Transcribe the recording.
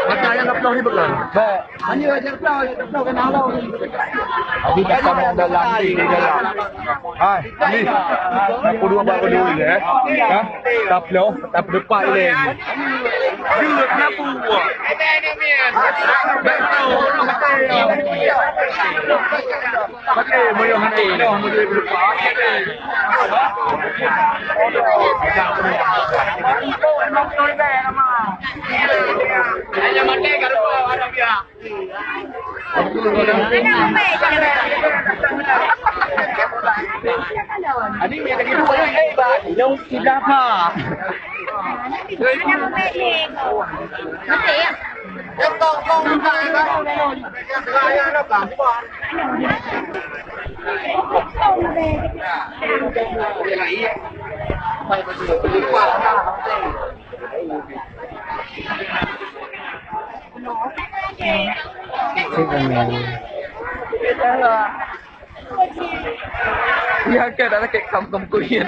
Macam yang kaplau ni betul. Baik. Hanya aja kaplau kena halau. Abi tak sama yang dalam di dalam. Hai, ni. Aku dua bawa dulu ya. Ha? Kaplau, tak depan ni. Dulu kenapa buat? Baik tahu orang pakai moyo hanai dah moyo depan. Hanya mati kalau orang dia. Ani yang lagi dua yang hebat, yang tidak apa. Hanya memilih. Mati ya. Kong saya nak kampung. Ya, kita nak kampung kuih.